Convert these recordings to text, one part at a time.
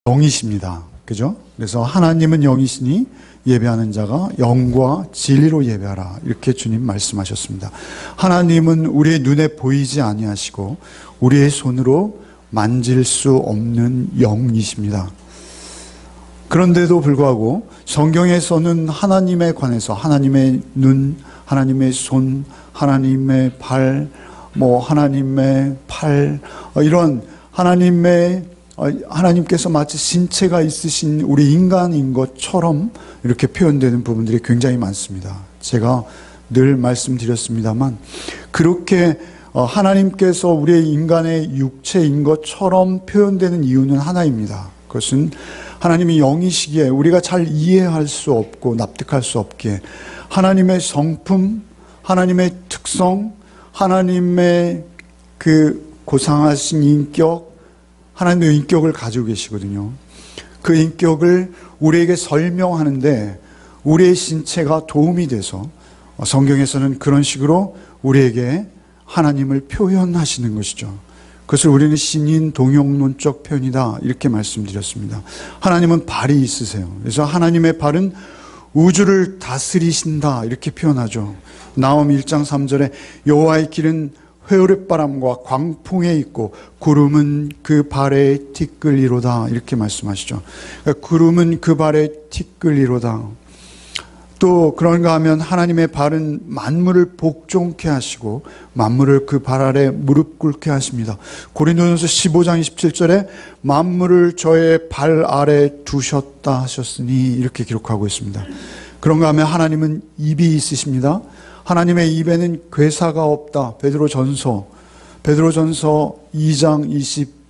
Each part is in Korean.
영이십니다. 그죠? 그래서 하나님은 영이시니 예배하는 자가 영과 진리로 예배하라. 이렇게 주님 말씀하셨습니다. 하나님은 우리의 눈에 보이지 아니하시고 우리의 손으로 만질 수 없는 영이십니다. 그런데도 불구하고 성경에서는 하나님에 관해서 하나님의 눈, 하나님의 손, 하나님의 발, 하나님의 팔, 이런 하나님께서 마치 신체가 있으신 우리 인간인 것처럼 이렇게 표현되는 부분들이 굉장히 많습니다. 제가 늘 말씀드렸습니다만 그렇게 하나님께서 우리의 인간의 육체인 것처럼 표현되는 이유는 하나입니다. 그것은 하나님이 영이시기에 우리가 잘 이해할 수 없고 납득할 수 없기에 하나님의 성품, 하나님의 특성, 하나님의 그 고상하신 인격, 하나님의 인격을 가지고 계시거든요. 그 인격을 우리에게 설명하는데 우리의 신체가 도움이 돼서 성경에서는 그런 식으로 우리에게 하나님을 표현하시는 것이죠. 그것을 우리는 신인 동용론적 표현이다 이렇게 말씀드렸습니다. 하나님은 발이 있으세요. 그래서 하나님의 발은 우주를 다스리신다 이렇게 표현하죠. 나홈 1장 3절에 여호와의 길은 회오랫바람과 광풍에 있고 구름은 그 발에 티끌이로다 이렇게 말씀하시죠. 그러니까 구름은 그 발에 티끌이로다. 또 그런가 하면 하나님의 발은 만물을 복종케 하시고 만물을 그 발 아래 무릎 꿇게 하십니다. 고린도전서 15장 27절에 만물을 저의 발 아래 두셨다 하셨으니 이렇게 기록하고 있습니다. 그런가 하면 하나님은 입이 있으십니다. 하나님의 입에는 괴사가 없다. 베드로전서 2장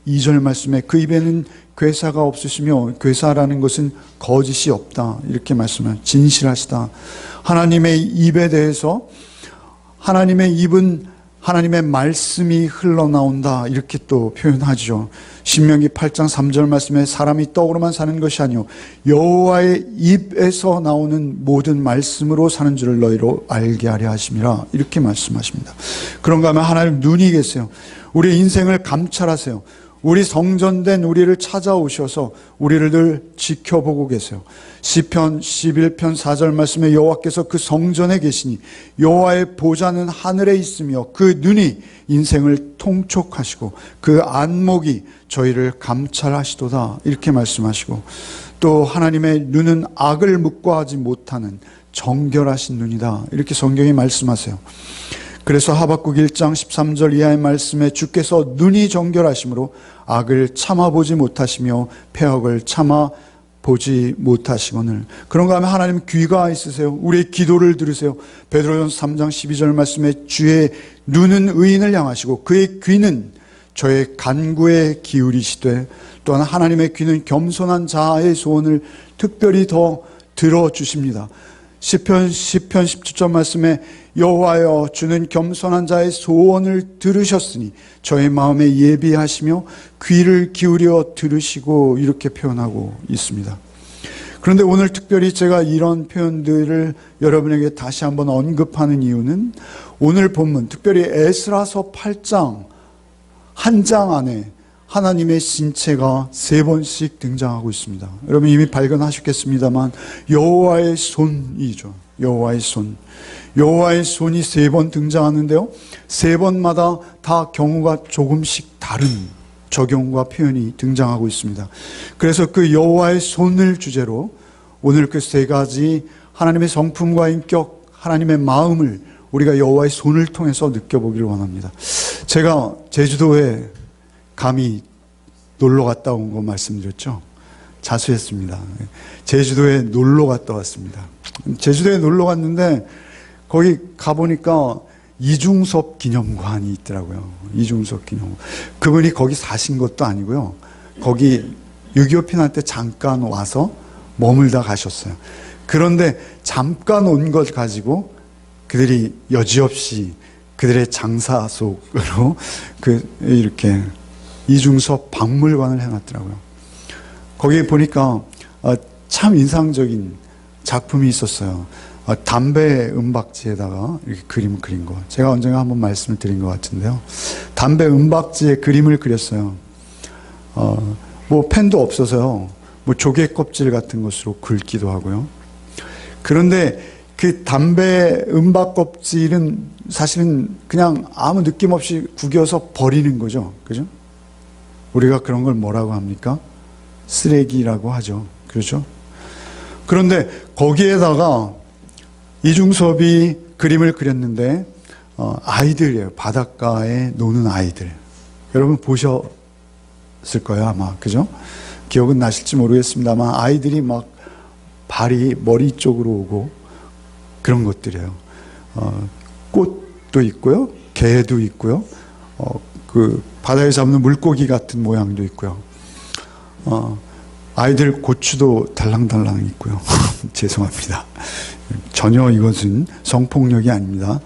22절 말씀에 그 입에는 괴사가 없으시며 괴사라는 것은 거짓이 없다. 이렇게 말씀을 진실하시다. 하나님의 입에 대해서 하나님의 입은 하나님의 말씀이 흘러나온다. 이렇게 또 표현하죠. 신명기 8장 3절 말씀에 사람이 떡으로만 사는 것이 아니요 여호와의 입에서 나오는 모든 말씀으로 사는 줄을 너희로 알게 하려 하심이라. 이렇게 말씀하십니다. 그런가 하면 하나님 눈이 계세요. 우리 인생을 감찰하세요. 우리 성전된 우리를 찾아오셔서 우리를 늘 지켜보고 계세요. 시편 11편 4절 말씀에 여호와께서 그 성전에 계시니 여호와의 보좌는 하늘에 있으며 그 눈이 인생을 통촉하시고 그 안목이 저희를 감찰하시도다. 이렇게 말씀하시고 또 하나님의 눈은 악을 묵과하지 못하는 정결하신 눈이다. 이렇게 성경이 말씀하세요. 그래서 하박국 1장 13절 이하의 말씀에 주께서 눈이 정결하심으로 악을 참아보지 못하시며 패역을 참아보지 못하시거늘. 그런가 하면 하나님 귀가 있으세요. 우리의 기도를 들으세요. 베드로전서 3장 12절 말씀에 주의 눈은 의인을 향하시고 그의 귀는 저의 간구에 기울이시되 또한 하나님의 귀는 겸손한 자의 소원을 특별히 더 들어주십니다. 시편 17절 말씀에 여호와여 주는 겸손한 자의 소원을 들으셨으니 저의 마음에 예비하시며 귀를 기울여 들으시고 이렇게 표현하고 있습니다. 그런데 오늘 특별히 제가 이런 표현들을 여러분에게 다시 한번 언급하는 이유는 오늘 본문 특별히 에스라서 8장 한 장 안에 하나님의 신체가 3번씩 등장하고 있습니다. 여러분 이미 발견하셨겠습니다만 여호와의 손이죠. 여호와의 손. 여호와의 손이 3번 등장하는데요. 3번마다 다 경우가 조금씩 다른 적용과 표현이 등장하고 있습니다. 그래서 그 여호와의 손을 주제로 오늘 그 3가지 하나님의 성품과 인격, 하나님의 마음을 우리가 여호와의 손을 통해서 느껴보기를 원합니다. 제가 제주도에 감히 놀러 갔다 온 거 말씀드렸죠. 자수했습니다. 제주도에 놀러 갔다 왔습니다. 제주도에 놀러 갔는데 거기 가보니까 이중섭 기념관이 있더라고요. 이중섭 기념관. 그분이 거기 사신 것도 아니고요. 거기 6.25 피난 때 잠깐 와서 머물다 가셨어요. 그런데 잠깐 온 것 가지고 그들이 여지없이 그들의 장사 속으로 이렇게 이중섭 박물관을 해놨더라고요. 거기에 보니까 참 인상적인 작품이 있었어요. 담배 은박지에다가 이렇게 그림을 그린 거. 제가 언젠가 한번 말씀을 드린 것 같은데요. 담배 은박지에 그림을 그렸어요. 뭐 펜도 없어서요. 뭐 조개 껍질 같은 것으로 긁기도 하고요. 그런데 그 담배 은박 껍질은 사실은 그냥 아무 느낌 없이 구겨서 버리는 거죠. 그죠? 우리가 그런 걸 뭐라고 합니까? 쓰레기라고 하죠. 그렇죠? 그런데 거기에다가 이중섭이 그림을 그렸는데 아이들이에요. 바닷가에 노는 아이들. 여러분 보셨을 거예요, 아마. 그죠? 기억은 나실지 모르겠습니다만 아이들이 막 발이 머리 쪽으로 오고 그런 것들이에요. 꽃도 있고요. 개도 있고요. 그 바다에 잡는 물고기 같은 모양도 있고요. 아이들 고추도 달랑달랑 있고요. 죄송합니다. 전혀 이것은 성폭력이 아닙니다.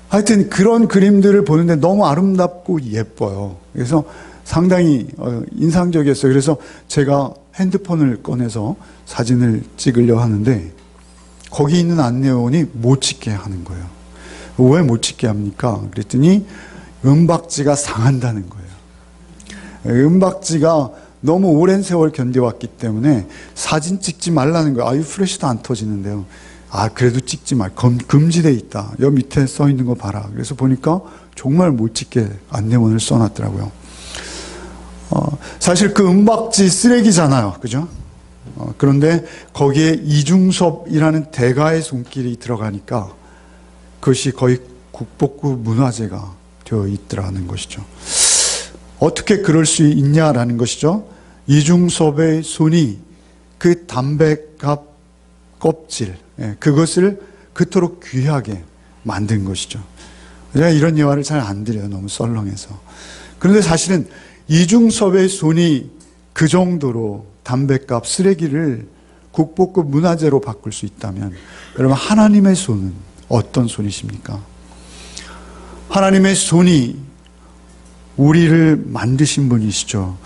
하여튼 그런 그림들을 보는데 너무 아름답고 예뻐요. 그래서 상당히 인상적이었어요. 그래서 제가 핸드폰을 꺼내서 사진을 찍으려 하는데 거기 있는 안내원이 못 찍게 하는 거예요. 왜 못 찍게 합니까? 그랬더니 은박지가 상한다는 거예요. 은박지가 너무 오랜 세월 견뎌왔기 때문에 사진 찍지 말라는 거예요. 아유, 프레시도 안 터지는데요. 아, 그래도 찍지 말. 금지돼 있다. 여기 밑에 써 있는 거 봐라. 그래서 보니까 정말 못 찍게 안내문을 써놨더라고요. 사실 그 은박지 쓰레기잖아요. 그죠? 그런데 거기에 이중섭이라는 대가의 손길이 들어가니까 그것이 거의 국보급 문화재가 되어 있더라는 것이죠. 어떻게 그럴 수 있냐라는 것이죠. 이중섭의 손이 그 담배갑 껍질, 그것을 그토록 귀하게 만든 것이죠. 제가 이런 예화를 잘 안 드려요. 너무 썰렁해서. 그런데 사실은 이중섭의 손이 그 정도로 담배값, 쓰레기를 국보급 문화재로 바꿀 수 있다면 여러분 하나님의 손은 어떤 손이십니까? 하나님의 손이 우리를 만드신 분이시죠.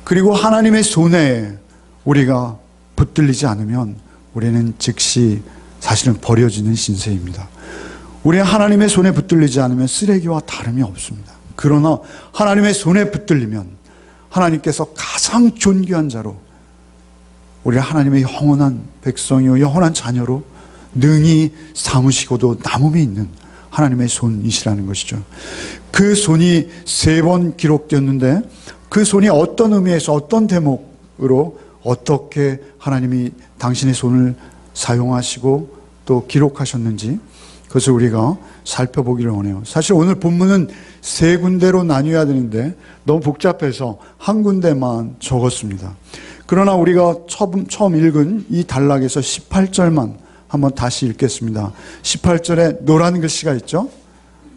그리고 하나님의 손에 우리가 붙들리지 않으면 우리는 즉시 사실은 버려지는 신세입니다. 우리는 하나님의 손에 붙들리지 않으면 쓰레기와 다름이 없습니다. 그러나 하나님의 손에 붙들리면 하나님께서 가장 존귀한 자로 우리를 하나님의 영원한 백성이요 영원한 자녀로 능히 삼으시고도 남음이 있는 하나님의 손이시라는 것이죠. 그 손이 3번 기록되었는데 그 손이 어떤 의미에서 어떤 대목으로 어떻게 하나님이 당신의 손을 사용하시고 또 기록하셨는지 그것을 우리가 살펴보기를 원해요. 사실 오늘 본문은 3군데로 나뉘어야 되는데 너무 복잡해서 한 군데만 적었습니다. 그러나 우리가 처음 읽은 이 단락에서 18절만 한번 다시 읽겠습니다. 18절에 노란 글씨가 있죠?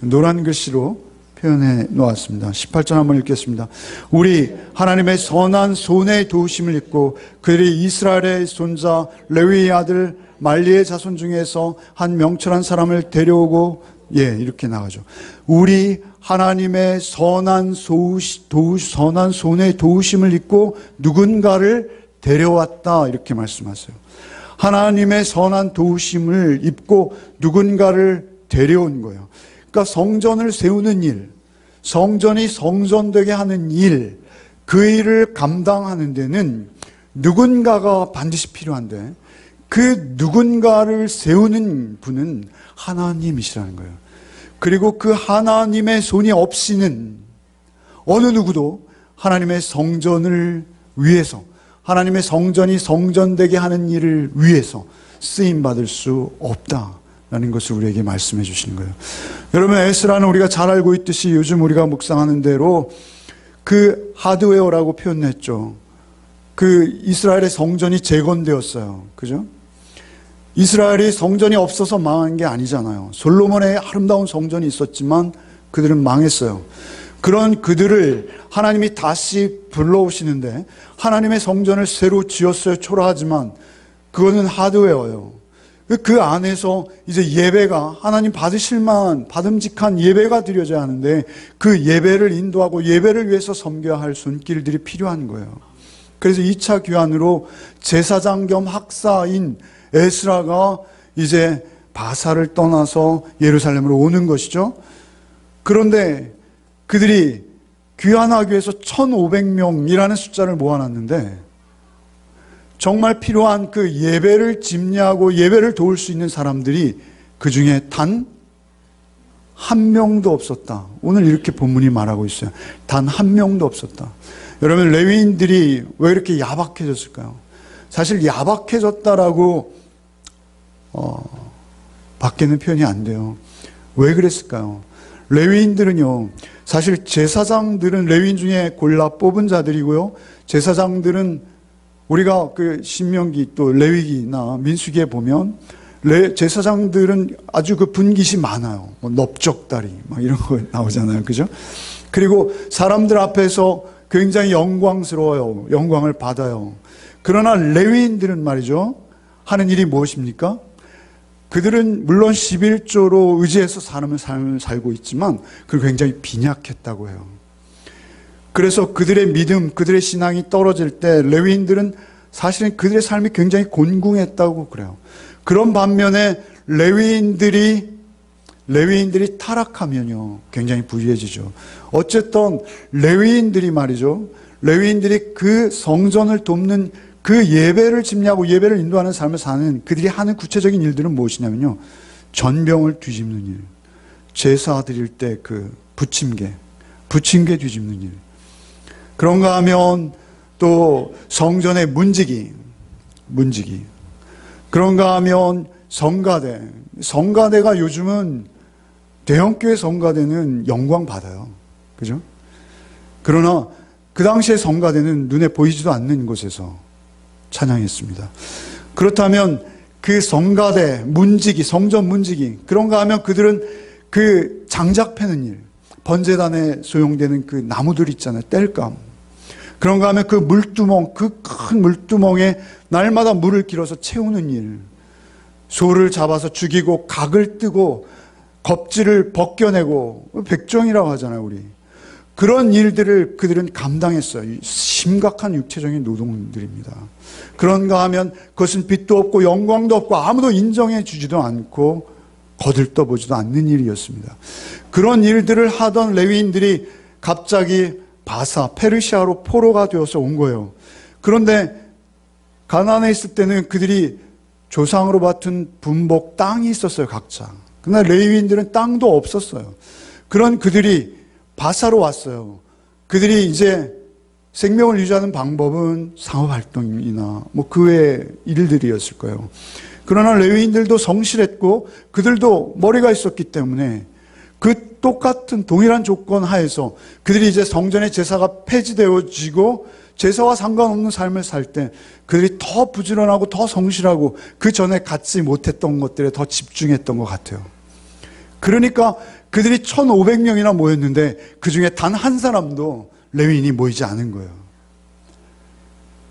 노란 글씨로 표현해 놓았습니다. 18절 한번 읽겠습니다. 우리 하나님의 선한 손의 도우심을 입고 그들이 이스라엘의 손자 레위의 아들 말리의 자손 중에서 한 명철한 사람을 데려오고 이렇게 나가죠. 우리 하나님의 선한 손의 도우심을 입고 누군가를 데려왔다 이렇게 말씀하세요. 하나님의 선한 도우심을 입고 누군가를 데려온 거예요. 그러니까 성전을 세우는 일, 성전이 성전되게 하는 일, 그 일을 감당하는 데는 누군가가 반드시 필요한데 그 누군가를 세우는 분은 하나님이시라는 거예요. 그리고 그 하나님의 손이 없이는 어느 누구도 하나님의 성전을 위해서 하나님의 성전이 성전되게 하는 일을 위해서 쓰임받을 수 없다라는 것을 우리에게 말씀해 주시는 거예요. 여러분 에스라는 우리가 잘 알고 있듯이 요즘 우리가 묵상하는 대로 그 하드웨어라고 표현했죠. 그 이스라엘의 성전이 재건되었어요. 그죠? 이스라엘이 성전이 없어서 망한 게 아니잖아요. 솔로몬의 아름다운 성전이 있었지만 그들은 망했어요. 그런 그들을 하나님이 다시 불러오시는데 하나님의 성전을 새로 지었어요. 초라하지만 그거는 하드웨어예요. 그 안에서 이제 예배가 하나님 받으실 만한 받음직한 예배가 드려져야 하는데 그 예배를 인도하고 예배를 위해서 섬겨야 할 손길들이 필요한 거예요. 그래서 2차 귀환으로 제사장 겸 학사인 에스라가 이제 바사를 떠나서 예루살렘으로 오는 것이죠. 그런데 그들이 귀환하기 위해서 1,500명이라는 숫자를 모아놨는데 정말 필요한 그 예배를 집례하고 예배를 도울 수 있는 사람들이 그 중에 단 한 명도 없었다. 오늘 이렇게 본문이 말하고 있어요. 단 한 명도 없었다. 여러분, 레위인들이 왜 이렇게 야박해졌을까요? 사실 야박해졌다라고 밖에는 표현이 안 돼요. 왜 그랬을까요? 레위인들은요, 사실 제사장들은 레위인 중에 골라 뽑은 자들이고요. 제사장들은 우리가 그 신명기 또 레위기나 민수기에 보면 제사장들은 아주 그 분깃이 많아요. 뭐 넓적다리 막 이런 거 나오잖아요. 그죠? 그리고 사람들 앞에서 굉장히 영광스러워요. 영광을 받아요. 그러나 레위인들은 말이죠. 하는 일이 무엇입니까? 그들은 물론 11조로 의지해서 사람의 삶을 살고 있지만 그걸 굉장히 빈약했다고 해요. 그래서 그들의 믿음, 그들의 신앙이 떨어질 때 레위인들은 사실은 그들의 삶이 굉장히 곤궁했다고 그래요. 그런 반면에 레위인들이 타락하면요, 굉장히 부유해지죠. 어쨌든 레위인들이 말이죠, 레위인들이 그 성전을 돕는 그 예배를 집례하고 예배를 인도하는 삶을 사는 그들이 하는 구체적인 일들은 무엇이냐면요, 전병을 뒤집는 일, 제사 드릴 때 그 부침개 뒤집는 일, 그런가 하면 또 성전의 문지기, 그런가 하면 성가대가 요즘은 대형교회 성가대는 영광 받아요. 그죠? 그러나 그 당시에 성가대는 눈에 보이지도 않는 곳에서 찬양했습니다. 그렇다면 그 성가대, 문지기, 성전 문지기, 그런가 하면 그들은 그 장작 패는 일, 번제단에 소용되는 그 나무들 있잖아요. 땔감. 그런가 하면 그 물두멍, 그 큰 물두멍에 날마다 물을 길어서 채우는 일, 소를 잡아서 죽이고 각을 뜨고 겁질을 벗겨내고, 백종이라고 하잖아요, 우리. 그런 일들을 그들은 감당했어요. 심각한 육체적인 노동들입니다. 그런가 하면 그것은 빛도 없고 영광도 없고 아무도 인정해 주지도 않고 거들떠보지도 않는 일이었습니다. 그런 일들을 하던 레위인들이 갑자기 페르시아로 포로가 되어서 온 거예요. 그런데 가나안에 있을 때는 그들이 조상으로 맡은 분복 땅이 있었어요, 각자. 그러나 레위인들은 땅도 없었어요. 그런 그들이 바사로 왔어요. 그들이 이제 생명을 유지하는 방법은 상업활동이나 뭐 그 외의 일들이었을 거예요. 그러나 레위인들도 성실했고 그들도 머리가 있었기 때문에 그 똑같은 동일한 조건 하에서 그들이 이제 성전의 제사가 폐지되어지고 제사와 상관없는 삶을 살 때 그들이 더 부지런하고 더 성실하고 그 전에 갖지 못했던 것들에 더 집중했던 것 같아요. 그러니까 그들이 1,500명이나 모였는데 그 중에 단 한 사람도 레위인이 모이지 않은 거예요.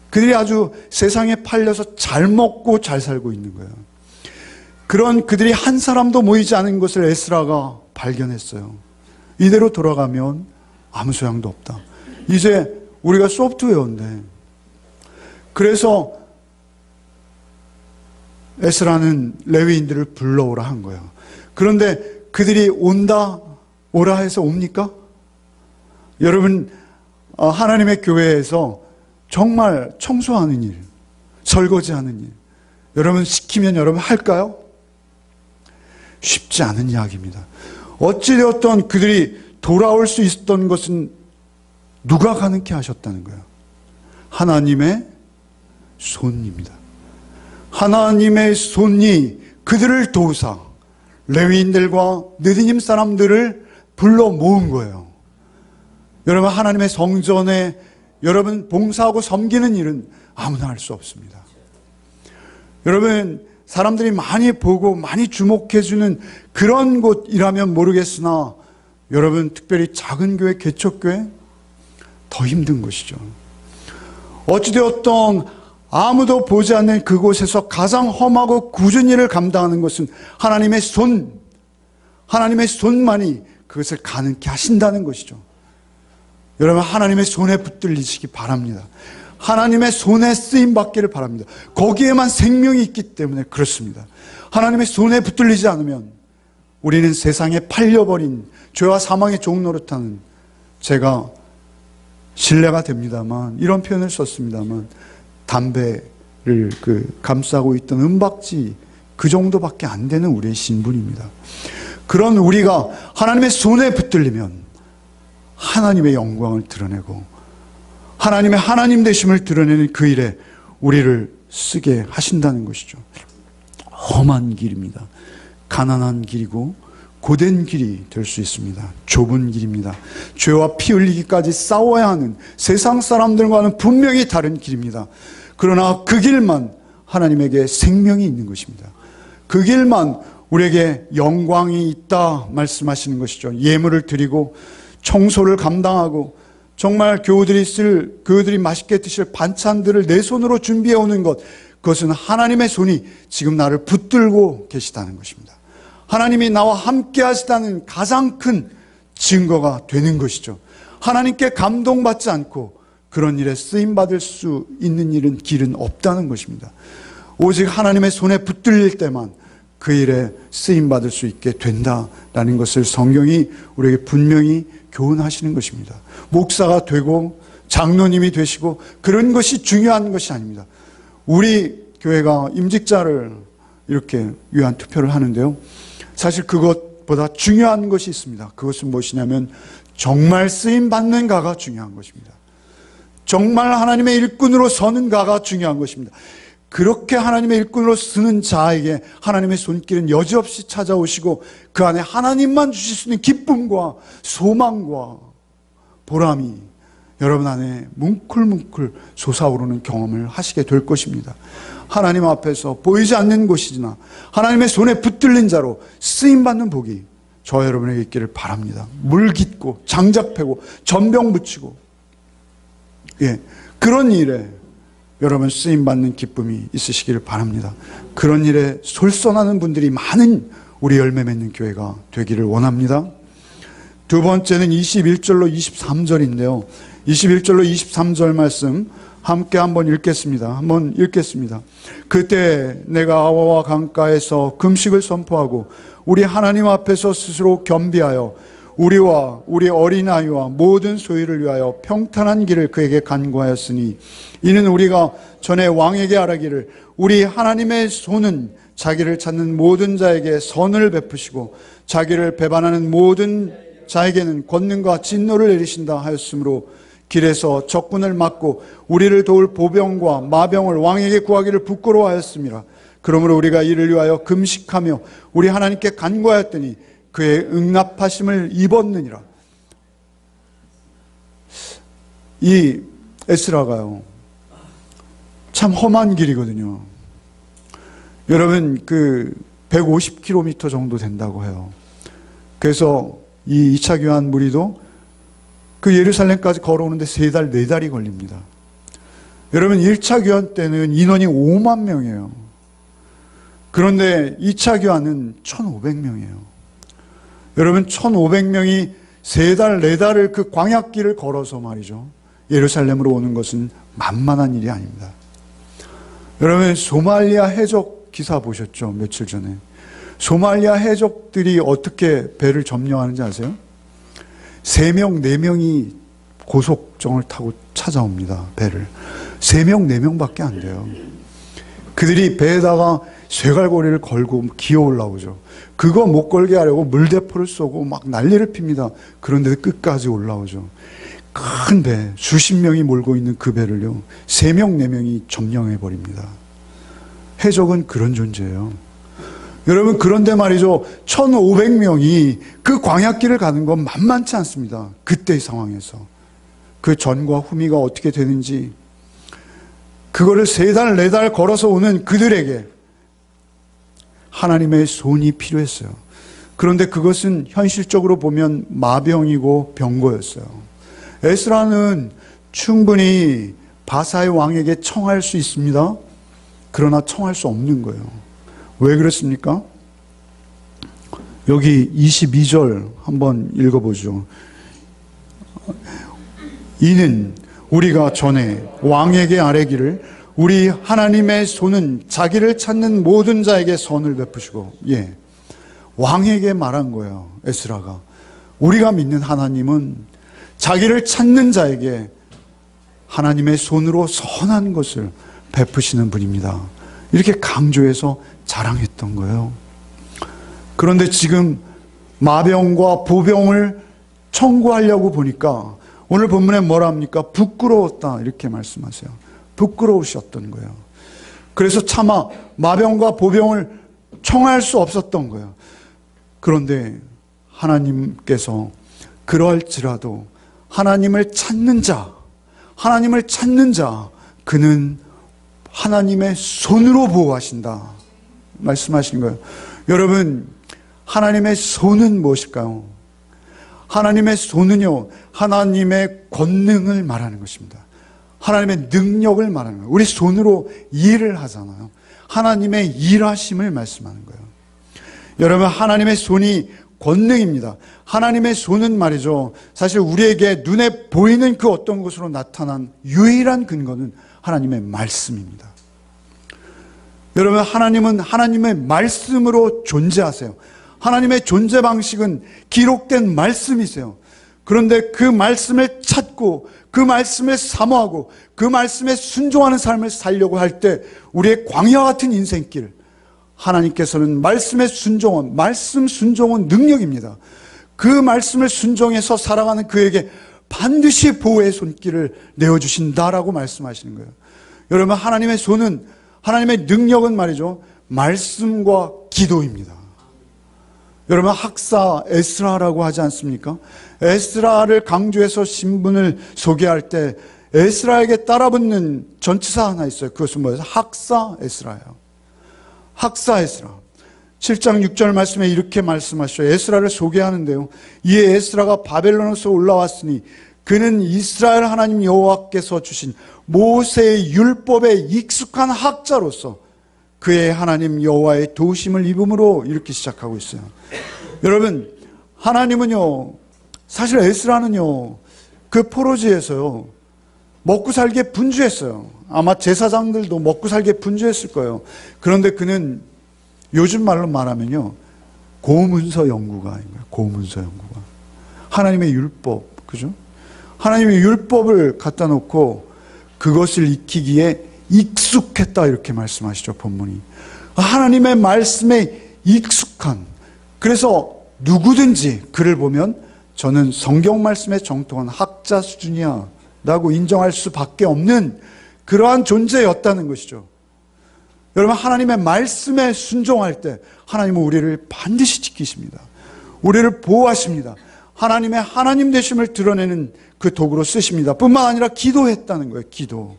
그들이 아주 세상에 팔려서 잘 먹고 잘 살고 있는 거예요. 그런 그들이 한 사람도 모이지 않은 것을 에스라가 발견했어요. 이대로 돌아가면 아무 소양도 없다. 이제 우리가 소프트웨어인데, 그래서 에스라는 레위인들을 불러오라 한 거예요. 그런데 그들이 오라 해서 옵니까? 여러분, 하나님의 교회에서 정말 청소하는 일, 설거지하는 일, 여러분 시키면 여러분 할까요? 쉽지 않은 이야기입니다. 어찌되었던 그들이 돌아올 수 있었던 것은 누가 가능케 하셨다는 거예요? 하나님의 손입니다. 하나님의 손이 그들을 도우사 레위인들과 느디님 사람들을 불러 모은 거예요. 여러분, 하나님의 성전에 여러분 봉사하고 섬기는 일은 아무나 할 수 없습니다. 여러분, 사람들이 많이 보고 많이 주목해주는 그런 곳이라면 모르겠으나 여러분, 특별히 작은 교회, 개척교회 더 힘든 것이죠. 어찌되었던 아무도 보지 않는 그곳에서 가장 험하고 굳은 일을 감당하는 것은 하나님의 손만이 그것을 가능케 하신다는 것이죠. 여러분, 하나님의 손에 붙들리시기 바랍니다. 하나님의 손에 쓰임 받기를 바랍니다. 거기에만 생명이 있기 때문에 그렇습니다. 하나님의 손에 붙들리지 않으면 우리는 세상에 팔려버린 죄와 사망의 종 노릇하는, 제가 신뢰가 됩니다만, 이런 표현을 썼습니다만, 담배를 감싸고 있던 은박지 그 정도밖에 안 되는 우리의 신분입니다. 그런 우리가 하나님의 손에 붙들리면 하나님의 영광을 드러내고 하나님의 하나님 되심을 드러내는 그 일에 우리를 쓰게 하신다는 것이죠. 험한 길입니다. 가난한 길이고 고된 길이 될 수 있습니다. 좁은 길입니다. 죄와 피 흘리기까지 싸워야 하는 세상 사람들과는 분명히 다른 길입니다. 그러나 그 길만 하나님에게 생명이 있는 것입니다. 그 길만 우리에게 영광이 있다 말씀하시는 것이죠. 예물을 드리고 청소를 감당하고 정말 교우들이 맛있게 드실 반찬들을 내 손으로 준비해 오는 것, 그것은 하나님의 손이 지금 나를 붙들고 계시다는 것입니다. 하나님이 나와 함께 하시다는 가장 큰 증거가 되는 것이죠. 하나님께 감동받지 않고 그런 일에 쓰임받을 수 있는 길은 없다는 것입니다. 오직 하나님의 손에 붙들릴 때만 그 일에 쓰임받을 수 있게 된다라는 것을 성경이 우리에게 분명히 교훈하시는 것입니다. 목사가 되고 장로님이 되시고 그런 것이 중요한 것이 아닙니다. 우리 교회가 임직자를 이렇게 위한 투표를 하는데요. 사실 그것보다 중요한 것이 있습니다. 그것은 무엇이냐면 정말 쓰임받는가가 중요한 것입니다. 정말 하나님의 일꾼으로 서는가가 중요한 것입니다. 그렇게 하나님의 일꾼으로 쓰는 자에게 하나님의 손길은 여지없이 찾아오시고 그 안에 하나님만 주실 수 있는 기쁨과 소망과 보람이 여러분 안에 뭉클뭉클 솟아오르는 경험을 하시게 될 것입니다. 하나님 앞에서 보이지 않는 곳이지나 하나님의 손에 붙들린 자로 쓰임받는 복이 저와 여러분에게 있기를 바랍니다. 물 깃고 장작 패고 전병 붙이고 그런 일에 여러분 쓰임받는 기쁨이 있으시기를 바랍니다. 그런 일에 솔선하는 분들이 많은 우리 열매 맺는 교회가 되기를 원합니다. 두 번째는 21절로 23절인데요. 21절로 23절 말씀 함께 한번 읽겠습니다. 한번 읽겠습니다. 그때 내가 아와와 강가에서 금식을 선포하고 우리 하나님 앞에서 스스로 겸비하여 우리와 우리 어린아이와 모든 소유를 위하여 평탄한 길을 그에게 간구하였으니 이는 우리가 전에 왕에게 아뢰기를 우리 하나님의 손은 자기를 찾는 모든 자에게 선을 베푸시고 자기를 배반하는 모든 자에게는 권능과 진노를 내리신다 하였으므로 길에서 적군을 막고 우리를 도울 보병과 마병을 왕에게 구하기를 부끄러워하였습니다. 그러므로 우리가 이를 위하여 금식하며 우리 하나님께 간구하였더니 그의 응답하심을 입었느니라. 이 에스라가요, 참 험한 길이거든요. 여러분 150km 정도 된다고 해요. 그래서 이 2차 교환 무리도 그 예루살렘까지 걸어오는데 3달, 4달이 걸립니다. 여러분 1차 교환 때는 인원이 5만 명이에요. 그런데 2차 교환은 1,500명이에요. 여러분 1,500명이 3달, 4달을 그 광야길을 걸어서 말이죠. 예루살렘으로 오는 것은 만만한 일이 아닙니다. 여러분 소말리아 해적 기사 보셨죠? 며칠 전에. 소말리아 해적들이 어떻게 배를 점령하는지 아세요? 3명, 4명이 고속정을 타고 찾아옵니다. 배를. 3명, 4명밖에 안 돼요. 그들이 배에다가 쇠갈고리를 걸고 기어 올라오죠. 그거 못 걸게 하려고 물대포를 쏘고 막 난리를 핍니다. 그런데도 끝까지 올라오죠. 큰 배, 수십 명이 몰고 있는 그 배를요, 3명, 4명이 점령해버립니다. 해적은 그런 존재예요. 여러분, 그런데 말이죠, 1,500명이 그 광야길을 가는 건 만만치 않습니다. 그때의 상황에서. 그 전과 후미가 어떻게 되는지, 그거를 3달, 4달 걸어서 오는 그들에게 하나님의 손이 필요했어요. 그런데 그것은 현실적으로 보면 마병이고 병거였어요. 에스라는 충분히 바사의 왕에게 청할 수 있습니다. 그러나 청할 수 없는 거예요. 왜 그렇습니까? 여기 22절 한번 읽어보죠. 이는 우리가 전에 왕에게 아뢰기를 우리 하나님의 손은 자기를 찾는 모든 자에게 선을 베푸시고, 왕에게 말한 거예요. 에스라가. 우리가 믿는 하나님은 자기를 찾는 자에게 하나님의 손으로 선한 것을 베푸시는 분입니다. 이렇게 강조해서 자랑했던 거예요. 그런데 지금 마병과 보병을 청구하려고 보니까 오늘 본문에 뭐라 합니까? 부끄러웠다 이렇게 말씀하세요. 부끄러우셨던 거예요. 그래서 차마 마병과 보병을 청할 수 없었던 거예요. 그런데 하나님께서 그럴지라도 하나님을 찾는 자, 그는 하나님의 손으로 보호하신다 말씀하신 거예요. 여러분, 하나님의 손은 무엇일까요? 하나님의 손은요, 하나님의 권능을 말하는 것입니다. 하나님의 능력을 말하는 거예요. 우리 손으로 일을 하잖아요. 하나님의 일하심을 말씀하는 거예요. 여러분, 하나님의 손이 권능입니다. 하나님의 손은 말이죠, 사실 우리에게 눈에 보이는 그 어떤 것으로 나타난 유일한 근거는 하나님의 말씀입니다. 여러분, 하나님은 하나님의 말씀으로 존재하세요. 하나님의 존재 방식은 기록된 말씀이세요. 그런데 그 말씀을 찾고 그 말씀을 사모하고 그 말씀에 순종하는 삶을 살려고 할 때 우리의 광야 같은 인생길, 하나님께서는 말씀에 순종은, 말씀 순종은 능력입니다. 그 말씀을 순종해서 살아가는 그에게 반드시 보호의 손길을 내어주신다라고 말씀하시는 거예요. 여러분, 하나님의 손은, 하나님의 능력은 말이죠, 말씀과 기도입니다. 여러분, 학사 에스라라고 하지 않습니까? 에스라를 강조해서 신분을 소개할 때 에스라에게 따라붙는 전치사 하나 있어요. 그것은 뭐예요? 학사 에스라예요. 학사 에스라. 7장 6절 말씀에 이렇게 말씀하시죠. 에스라를 소개하는데요, 이에 에스라가 바벨론에서 올라왔으니 그는 이스라엘 하나님 여호와께서 주신 모세의 율법에 익숙한 학자로서 그의 하나님 여호와의 도우심을 입음으로 이렇게 시작하고 있어요. 여러분, 하나님은요, 사실 에스라는요, 그 포로지에서요, 먹고 살기에 분주했어요. 아마 제사장들도 먹고 살기에 분주했을 거예요. 그런데 그는 요즘 말로 말하면요, 고문서 연구가인 거예요. 고문서 연구가. 하나님의 율법, 그죠? 하나님의 율법을 갖다 놓고 그것을 익히기에 익숙했다 이렇게 말씀하시죠, 본문이. 하나님의 말씀에 익숙한, 그래서 누구든지 그를 보면 저는 성경 말씀에 정통한 학자 수준이야 라고 인정할 수밖에 없는 그러한 존재였다는 것이죠. 여러분, 하나님의 말씀에 순종할 때 하나님은 우리를 반드시 지키십니다. 우리를 보호하십니다. 하나님의 하나님 되심을 드러내는 그 도구로 쓰십니다. 뿐만 아니라 기도했다는 거예요. 기도.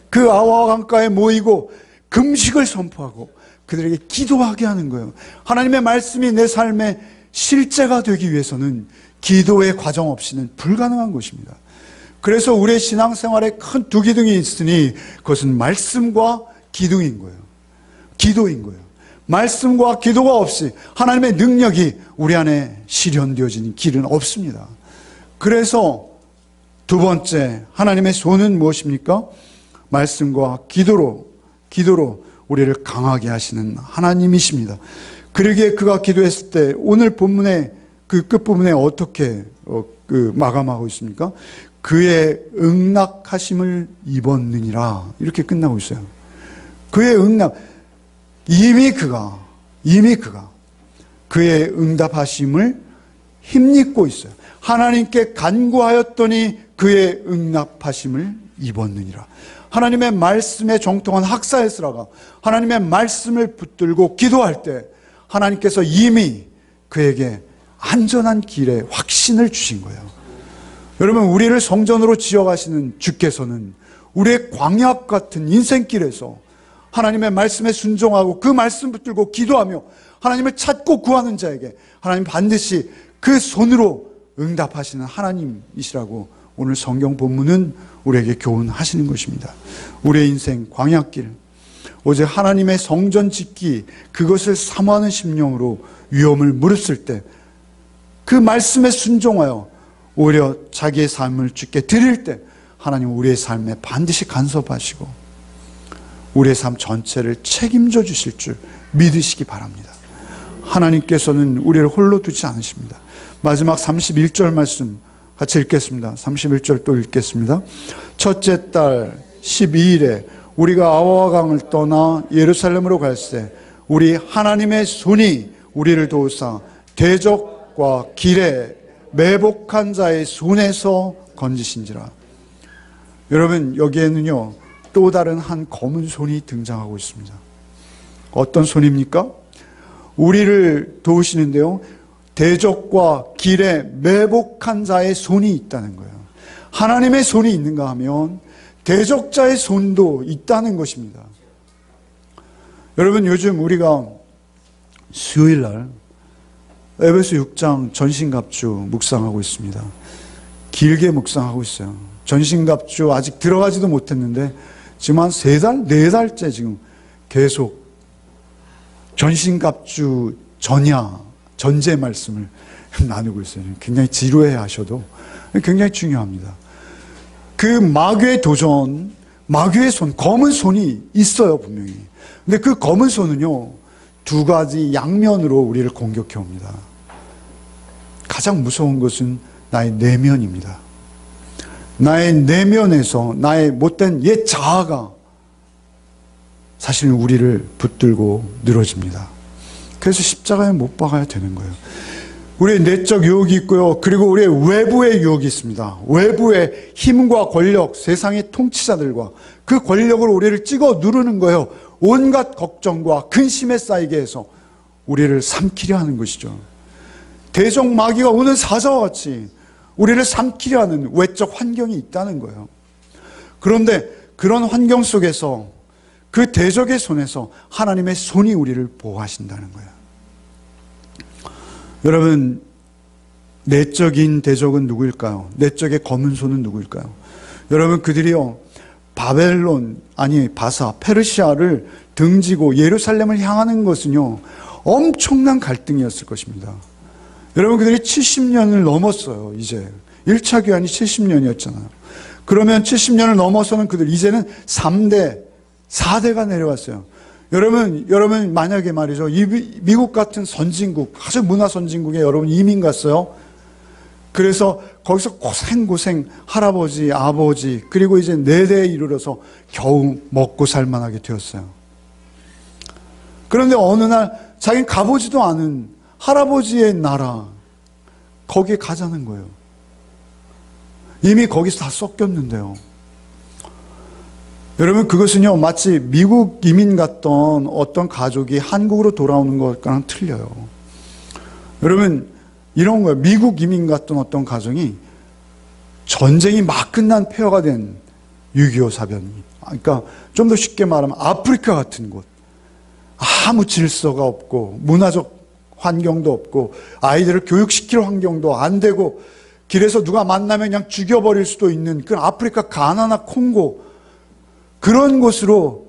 그 아와 강가에 모이고 금식을 선포하고 그들에게 기도하게 하는 거예요. 하나님의 말씀이 내 삶의 실제가 되기 위해서는 기도의 과정 없이는 불가능한 것입니다. 그래서 우리의 신앙생활에 큰 두 기둥이 있으니 그것은 말씀과 기둥인 거예요. 기도인 거예요. 말씀과 기도가 없이 하나님의 능력이 우리 안에 실현되어지는 길은 없습니다. 그래서 두 번째, 하나님의 손은 무엇입니까? 말씀과 기도로 우리를 강하게 하시는 하나님이십니다. 그러기에 그가 기도했을 때 오늘 본문의 그 끝부분에 어떻게 마감하고 있습니까? 그의 응낙하심을 입었느니라 이렇게 끝나고 있어요. 그의 응낙, 이미 그가 그의 응답하심을 힘입고 있어요. 하나님께 간구하였더니 그의 응답하심을 입었느니라. 하나님의 말씀에 정통한 학사 에스라가 하나님의 말씀을 붙들고 기도할 때 하나님께서 이미 그에게 안전한 길에 확신을 주신 거예요. 여러분, 우리를 성전으로 지어가시는 주께서는 우리의 광야 같은 인생길에서 하나님의 말씀에 순종하고 그 말씀 붙들고 기도하며 하나님을 찾고 구하는 자에게 하나님 반드시 그 손으로 응답하시는 하나님이시라고 오늘 성경 본문은 우리에게 교훈하시는 것입니다. 우리의 인생 광야길, 오직 하나님의 성전 짓기, 그것을 사모하는 심령으로 위험을 무릅쓸 때 그 말씀에 순종하여 오히려 자기의 삶을 주께 드릴 때 하나님은 우리의 삶에 반드시 간섭하시고 우리의 삶 전체를 책임져 주실 줄 믿으시기 바랍니다. 하나님께서는 우리를 홀로 두지 않으십니다. 마지막 31절 말씀 같이 읽겠습니다. 31절 또 읽겠습니다. 첫째 달 12일에 우리가 아와와 강을 떠나 예루살렘으로 갈새 우리 하나님의 손이 우리를 도우사 대적과 길에 매복한 자의 손에서 건지신지라. 여러분, 여기에는요 또 다른 한 검은 손이 등장하고 있습니다. 어떤 손입니까? 우리를 도우시는데요, 대적과 길에 매복한 자의 손이 있다는 거예요. 하나님의 손이 있는가 하면 대적자의 손도 있다는 것입니다. 여러분, 요즘 우리가 수요일날 에베소 6장 전신갑주 묵상하고 있습니다. 길게 묵상하고 있어요. 전신갑주 아직 들어가지도 못했는데 지금 한 3달, 4달째 지금 계속 전신갑주 전제 말씀을 나누고 있어요. 굉장히 지루해 하셔도 굉장히 중요합니다. 그 마귀의 도전, 마귀의 손, 검은 손이 있어요, 분명히. 근데 그 검은 손은요, 2가지 양면으로 우리를 공격해 옵니다. 가장 무서운 것은 나의 내면입니다. 나의 내면에서 나의 못된 옛 자아가 사실은 우리를 붙들고 늘어집니다. 그래서 십자가에 못 박아야 되는 거예요. 우리의 내적 유혹이 있고요. 그리고 우리의 외부의 유혹이 있습니다. 외부의 힘과 권력, 세상의 통치자들과 그 권력을 우리를 찍어 누르는 거예요. 온갖 걱정과 근심에 쌓이게 해서 우리를 삼키려 하는 것이죠. 대적 마귀가 오는 사자와 같이 우리를 삼키려 하는 외적 환경이 있다는 거예요. 그런데 그런 환경 속에서 그 대적의 손에서 하나님의 손이 우리를 보호하신다는 거예요. 여러분, 내적인 대적은 누구일까요? 내적의 검은 손은 누구일까요? 여러분, 그들이요 바사, 페르시아를 등지고 예루살렘을 향하는 것은요 엄청난 갈등이었을 것입니다. 여러분, 그들이 70년을 넘었어요. 이제 1차 교환이 70년이었잖아요. 그러면 70년을 넘어서는 그들 이제는 3대, 4대가 내려왔어요. 여러분 만약에 말이죠, 미국 같은 선진국, 아주 문화 선진국에 여러분 이민 갔어요. 그래서 거기서 고생 할아버지, 아버지, 그리고 이제 4대에 이르러서 겨우 먹고 살만하게 되었어요. 그런데 어느 날 자기는 가보지도 않은 할아버지의 나라, 거기에 가자는 거예요. 이미 거기서 다 섞였는데요. 여러분, 그것은요 마치 미국 이민 갔던 어떤 가족이 한국으로 돌아오는 것과는 틀려요. 여러분, 이런 거예요. 미국 이민 갔던 어떤 가정이 전쟁이 막 끝난 폐허가 된 6.25 사변이, 그러니까 좀 더 쉽게 말하면 아프리카 같은 곳, 아무 질서가 없고 문화적 환경도 없고 아이들을 교육시킬 환경도 안 되고 길에서 누가 만나면 그냥 죽여버릴 수도 있는 그 아프리카 가나나 콩고, 그런 곳으로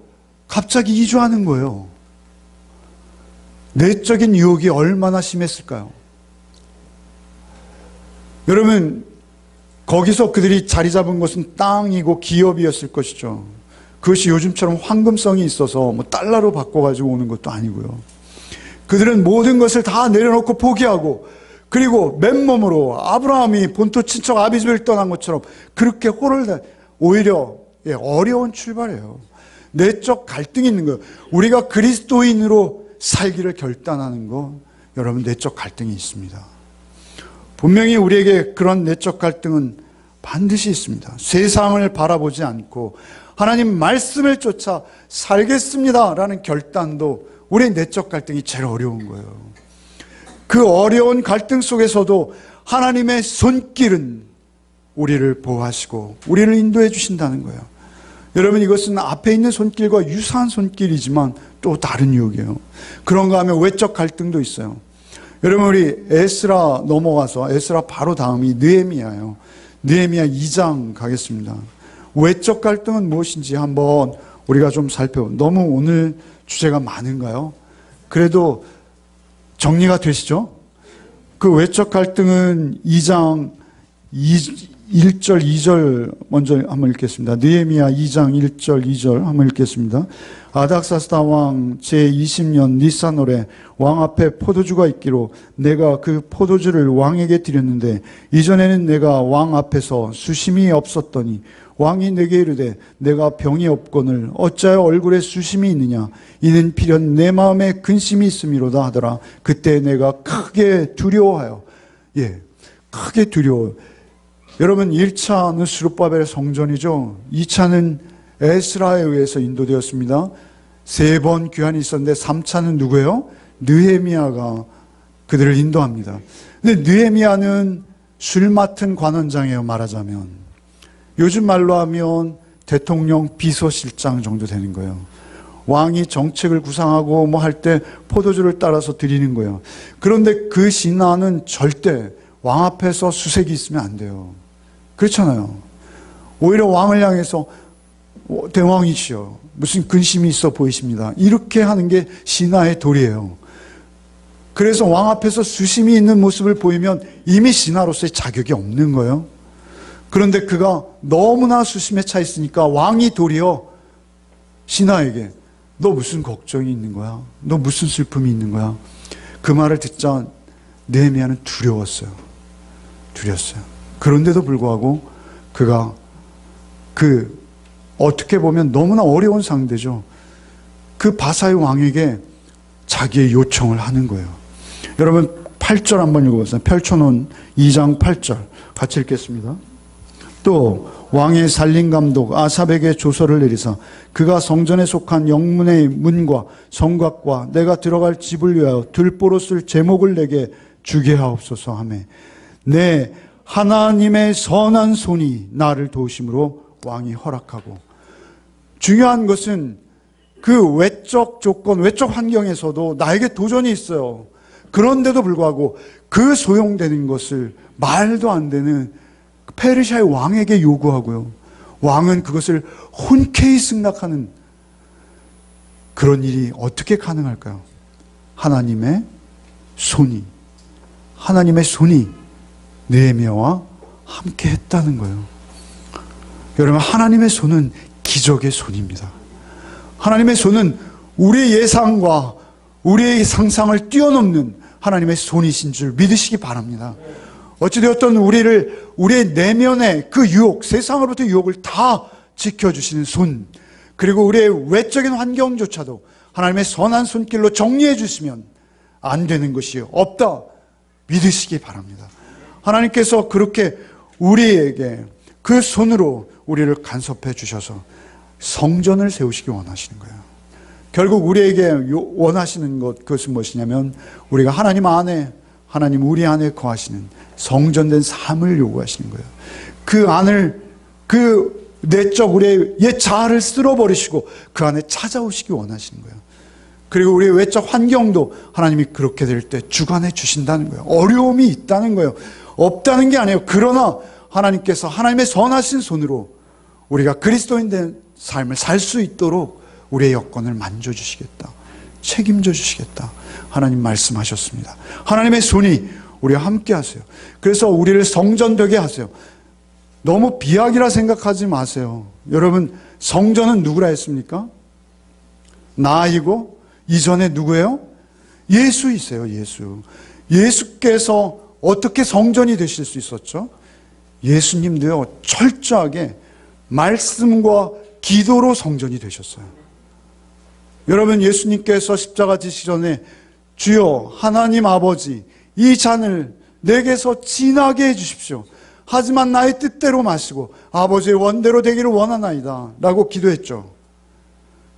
갑자기 이주하는 거예요. 내적인 유혹이 얼마나 심했을까요? 여러분, 거기서 그들이 자리 잡은 것은 땅이고 기업이었을 것이죠. 그것이 요즘처럼 황금성이 있어서 뭐 달러로 바꿔가지고 오는 것도 아니고요. 그들은 모든 것을 다 내려놓고 포기하고, 그리고 맨몸으로 아브라함이 본토 친척 아비집을 떠난 것처럼 그렇게 오히려 어려운 출발이에요. 내적 갈등이 있는 거예요. 우리가 그리스도인으로 살기를 결단하는 거, 여러분, 내적 갈등이 있습니다. 분명히 우리에게 그런 내적 갈등은 반드시 있습니다. 세상을 바라보지 않고 하나님 말씀을 쫓아 살겠습니다라는 결단도 우리의 내적 갈등이 제일 어려운 거예요. 그 어려운 갈등 속에서도 하나님의 손길은 우리를 보호하시고 우리를 인도해 주신다는 거예요. 여러분, 이것은 앞에 있는 손길과 유사한 손길이지만 또 다른 유혹이에요. 그런가 하면 외적 갈등도 있어요. 여러분, 우리 에스라 넘어가서 에스라 바로 다음이 느헤미야예요. 느헤미야 2장 가겠습니다. 외적 갈등은 무엇인지 한번 우리가 좀 너무 오늘 주제가 많은가요? 그래도 정리가 되시죠? 그 외적 갈등은 2장 1절, 2절 먼저 한번 읽겠습니다. 느헤미야 2장 1절, 2절 한번 읽겠습니다. 아닥사스다 왕 제20년 니산월에 왕 앞에 포도주가 있기로 내가 그 포도주를 왕에게 드렸는데 이전에는 내가 왕 앞에서 수심이 없었더니 왕이 내게 이르되 내가 병이 없거늘 어찌하여 얼굴에 수심이 있느냐 이는 필연 내 마음에 근심이 있음이로다 하더라. 그때 내가 크게 두려워하여 크게 두려워. 여러분 1차는 스룹바벨 성전이죠. 2차는 에스라에 의해서 인도되었습니다. 3번 귀환이 있었는데 3차는 누구예요? 느헤미야가 그들을 인도합니다. 근데 느헤미야는 술 맡은 관원장이에요. 말하자면 요즘 말로 하면 대통령 비서실장 정도 되는 거예요. 왕이 정책을 구상하고 뭐 할 때 포도주를 따라서 드리는 거예요. 그런데 그 신하는 절대 왕 앞에서 수색이 있으면 안 돼요. 그렇잖아요. 오히려 왕을 향해서 대왕이시여 무슨 근심이 있어 보이십니다. 이렇게 하는 게 신하의 도리예요. 그래서 왕 앞에서 수심이 있는 모습을 보이면 이미 신하로서의 자격이 없는 거예요. 그런데 그가 너무나 수심에 차 있으니까 왕이 도리어 신하에게 너 무슨 걱정이 있는 거야? 너 무슨 슬픔이 있는 거야? 그 말을 듣자 느헤미야는 두려웠어요. 그런데도 불구하고 그가 어떻게 보면 너무나 어려운 상대죠. 그 바사의 왕에게 자기의 요청을 하는 거예요. 여러분 8절 한번 읽어보세요. 펼쳐놓은 2장 8절 같이 읽겠습니다. 또 왕의 살림감독 아삽에게 조서를 내리사 그가 성전에 속한 영문의 문과 성곽과 내가 들어갈 집을 위하여 들보로 쓸 제목을 내게 주게 하옵소서 하며 내 하나님의 선한 손이 나를 도우심으로 왕이 허락하고. 중요한 것은 그 외적 조건, 외적 환경에서도 나에게 도전이 있어요. 그런데도 불구하고 그 소용되는 것을 말도 안 되는 페르시아의 왕에게 요구하고요. 왕은 그것을 흔쾌히 승낙하는 그런 일이 어떻게 가능할까요? 하나님의 손이 느헤미야와 함께 했다는 거예요. 여러분 하나님의 손은 기적의 손입니다. 하나님의 손은 우리의 예상과 우리의 상상을 뛰어넘는 하나님의 손이신 줄 믿으시기 바랍니다. 어찌되었든 우리의 내면의 그 유혹, 세상으로부터 유혹을 다 지켜주시는 손, 그리고 우리의 외적인 환경조차도 하나님의 선한 손길로 정리해 주시면 안 되는 것이 없다 믿으시기 바랍니다. 하나님께서 그렇게 우리에게 그 손으로 우리를 간섭해 주셔서 성전을 세우시기 원하시는 거예요. 결국 우리에게 원하시는 그것은 무엇이냐면 우리가 하나님 우리 안에 거하시는 성전된 삶을 요구하시는 거예요. 그 안을 그 내적 우리의 옛 자아를 쓸어버리시고 그 안에 찾아오시기 원하시는 거예요. 그리고 우리의 외적 환경도 하나님이 그렇게 될 때 주관해 주신다는 거예요. 어려움이 있다는 거예요. 없다는 게 아니에요. 그러나 하나님께서 하나님의 선하신 손으로 우리가 그리스도인 된 삶을 살 수 있도록 우리의 여건을 만져주시겠다, 책임져 주시겠다 하나님 말씀하셨습니다. 하나님의 손이 우리와 함께 하세요. 그래서 우리를 성전되게 하세요. 너무 비약이라 생각하지 마세요. 여러분 성전은 누구라 했습니까? 나이고 이전에 누구예요? 예수이세요. 예수께서 어떻게 성전이 되실 수 있었죠? 예수님도요 철저하게 말씀과 기도로 성전이 되셨어요. 여러분 예수님께서 십자가 지시기 전에 주여 하나님 아버지 이 잔을 내게서 지나게 해주십시오. 하지만 나의 뜻대로 마시고 아버지의 원대로 되기를 원하나이다 라고 기도했죠.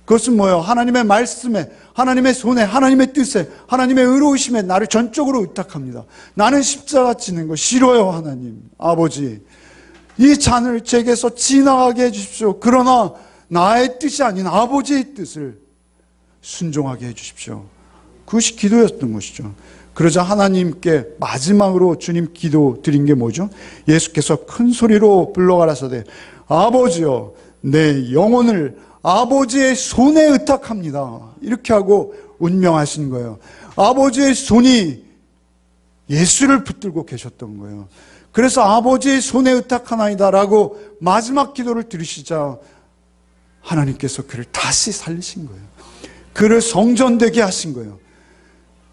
그것은 뭐예요? 하나님의 말씀에, 하나님의 손에, 하나님의 뜻에, 하나님의 의로우심에 나를 전적으로 의탁합니다. 나는 십자가 지는 거 싫어요. 하나님 아버지 이 잔을 제게서 지나가게 해주십시오. 그러나 나의 뜻이 아닌 아버지의 뜻을 순종하게 해주십시오. 그것이 기도였던 것이죠. 그러자 하나님께 마지막으로 주님 기도 드린 게 뭐죠? 예수께서 큰 소리로 불러가라사대 아버지여 내 영혼을 아버지의 손에 의탁합니다. 이렇게 하고 운명하신 거예요. 아버지의 손이 예수를 붙들고 계셨던 거예요. 그래서 아버지의 손에 의탁하나이다 라고 마지막 기도를 들으시자 하나님께서 그를 다시 살리신 거예요. 그를 성전되게 하신 거예요.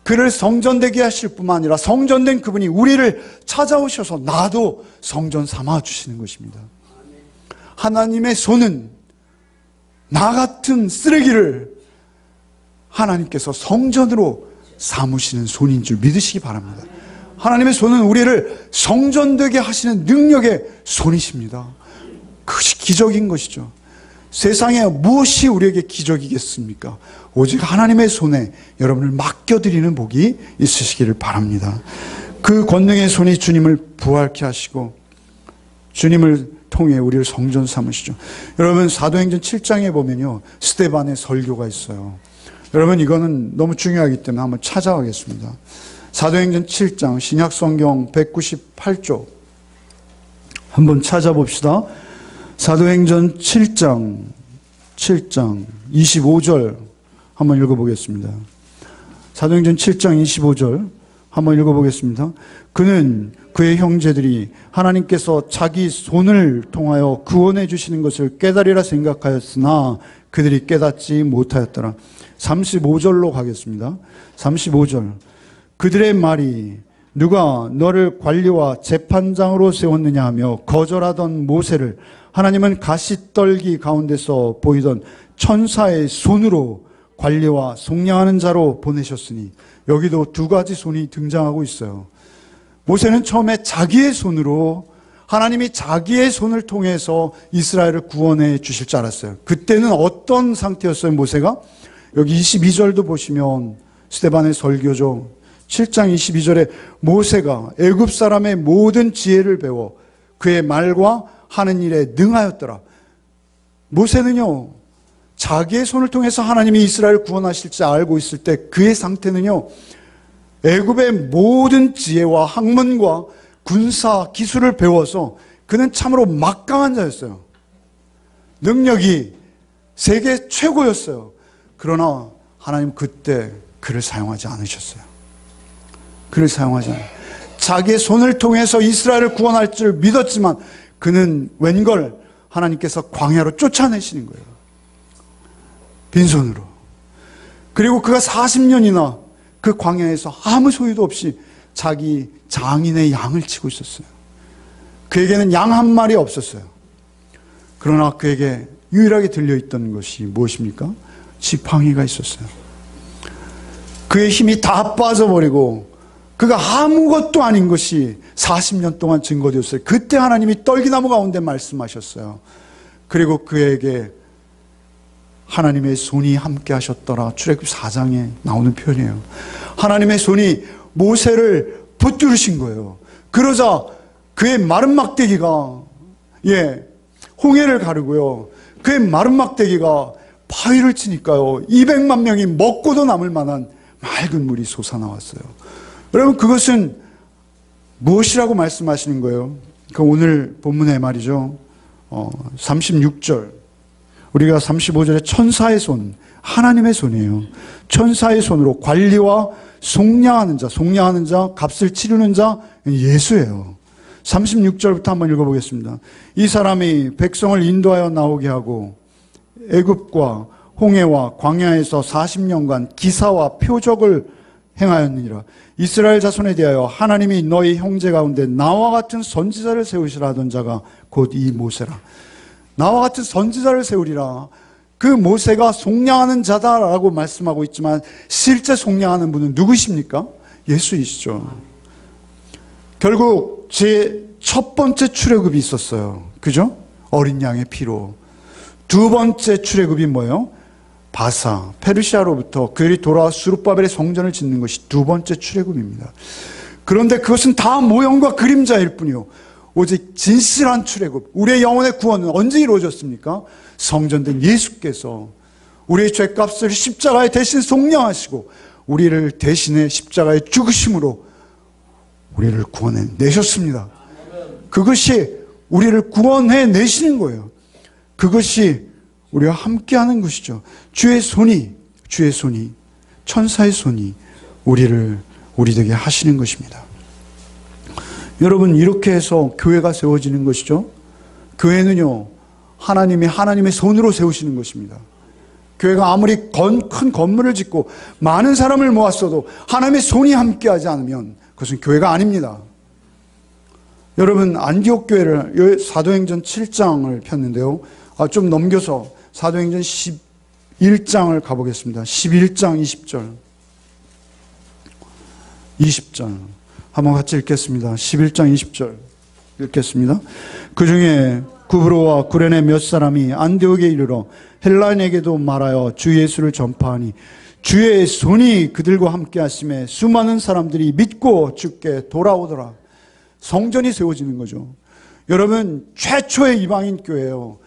그를 성전되게 하실 뿐만 아니라 성전된 그분이 우리를 찾아오셔서 나도 성전 삼아 주시는 것입니다. 하나님의 손은 나 같은 쓰레기를 하나님께서 성전으로 삼으시는 손인 줄 믿으시기 바랍니다. 하나님의 손은 우리를 성전되게 하시는 능력의 손이십니다. 그것이 기적인 것이죠. 세상에 무엇이 우리에게 기적이겠습니까? 오직 하나님의 손에 여러분을 맡겨드리는 복이 있으시기를 바랍니다. 그 권능의 손이 주님을 부활케 하시고 주님을 통해 우리를 성전 삼으시죠. 여러분 사도행전 7장에 보면요, 스데반의 설교가 있어요. 여러분 이거는 너무 중요하기 때문에 한번 찾아가겠습니다. 사도행전 7장 신약성경 198쪽 한번 찾아봅시다. 사도행전 7장 25절 한번 읽어보겠습니다. 사도행전 7장 25절 한번 읽어보겠습니다. 그는 그의 형제들이 하나님께서 자기 손을 통하여 구원해 주시는 것을 깨달으라 생각하였으나 그들이 깨닫지 못하였더라. 35절로 가겠습니다. 35절. 그들의 말이 누가 너를 관리와 재판장으로 세웠느냐 하며 거절하던 모세를 하나님은 가시떨기 가운데서 보이던 천사의 손으로 관리와 속량하는 자로 보내셨으니, 여기도 두 가지 손이 등장하고 있어요. 모세는 처음에 자기의 손으로, 하나님이 자기의 손을 통해서 이스라엘을 구원해 주실 줄 알았어요. 그때는 어떤 상태였어요, 모세가? 여기 22절도 보시면 스데반의 설교죠. 7장 22절에 모세가 애굽 사람의 모든 지혜를 배워 그의 말과 하는 일에 능하였더라. 모세는요, 자기의 손을 통해서 하나님이 이스라엘을 구원하실지 알고 있을 때 그의 상태는요, 애굽의 모든 지혜와 학문과 군사 기술을 배워서 그는 참으로 막강한 자였어요. 능력이 세계 최고였어요. 그러나 하나님 그때 그를 사용하지 않으셨어요. 그를 사용하지 않아요. 자기의 손을 통해서 이스라엘을 구원할 줄 믿었지만 그는 웬걸 하나님께서 광야로 쫓아내시는 거예요. 빈손으로. 그리고 그가 40년이나 그 광야에서 아무 소유도 없이 자기 장인의 양을 치고 있었어요. 그에게는 양 한 마리 없었어요. 그러나 그에게 유일하게 들려있던 것이 무엇입니까? 지팡이가 있었어요. 그의 힘이 다 빠져버리고 그가 아무것도 아닌 것이 40년 동안 증거되었어요. 그때 하나님이 떨기나무 가운데 말씀하셨어요. 그리고 그에게 하나님의 손이 함께 하셨더라. 출애굽 4장에 나오는 표현이에요. 하나님의 손이 모세를 붙들으신 거예요. 그러자 그의 마른 막대기가 홍해를 가르고요. 그의 마른 막대기가 바위를 치니까요, 200만 명이 먹고도 남을 만한 맑은 물이 솟아나왔어요. 여러분, 그것은 무엇이라고 말씀하시는 거예요? 그 오늘 본문의 말이죠. 36절. 우리가 35절에 천사의 손, 하나님의 손이에요. 천사의 손으로 관리와 속량하는 자, 값을 치르는 자, 예수예요. 36절부터 한번 읽어보겠습니다. 이 사람이 백성을 인도하여 나오게 하고 애굽과 홍해와 광야에서 40년간 기사와 표적을 행하였느니라. 이스라엘 자손에 대하여 하나님이 너희 형제 가운데 나와 같은 선지자를 세우시라 하던 자가 곧 이 모세라. 나와 같은 선지자를 세우리라. 그 모세가 속량하는 자다라고 말씀하고 있지만 실제 속량하는 분은 누구십니까? 예수이시죠. 결국 제 첫 번째 출애굽이 있었어요. 그죠? 어린 양의 피로. 두 번째 출애굽이 뭐예요? 바사, 페르시아로부터 그들이 돌아와 수룹바벨의 성전을 짓는 것이 두 번째 출애굽입니다. 그런데 그것은 다 모형과 그림자일 뿐이요, 오직 진실한 출애굽, 우리의 영혼의 구원은 언제 이루어졌습니까? 성전된 예수께서 우리의 죄값을 십자가에 대신 속량하시고 우리를 대신에 십자가에 죽으심으로 우리를 구원해 내셨습니다. 그것이 우리를 구원해 내시는 거예요. 그것이 우리와 함께하는 것이죠. 주의 손이, 천사의 손이 우리에게 하시는 것입니다. 여러분, 이렇게 해서 교회가 세워지는 것이죠. 교회는요, 하나님의 손으로 세우시는 것입니다. 교회가 아무리 큰 건물을 짓고 많은 사람을 모았어도 하나님의 손이 함께하지 않으면 그것은 교회가 아닙니다. 여러분, 안디옥 교회를 사도행전 7장을 폈는데요. 좀 넘겨서 사도행전 11장을 가보겠습니다. 11장 20절. 20절. 한번 같이 읽겠습니다. 11장 20절 읽겠습니다. 그 중에 구브로와 구레네 몇 사람이 안디옥에 이르러 헬라인에게도 말하여 주 예수를 전파하니 주의 손이 그들과 함께 하심에 수많은 사람들이 믿고 주께 돌아오더라. 성전이 세워지는 거죠. 여러분, 최초의 이방인 교회예요.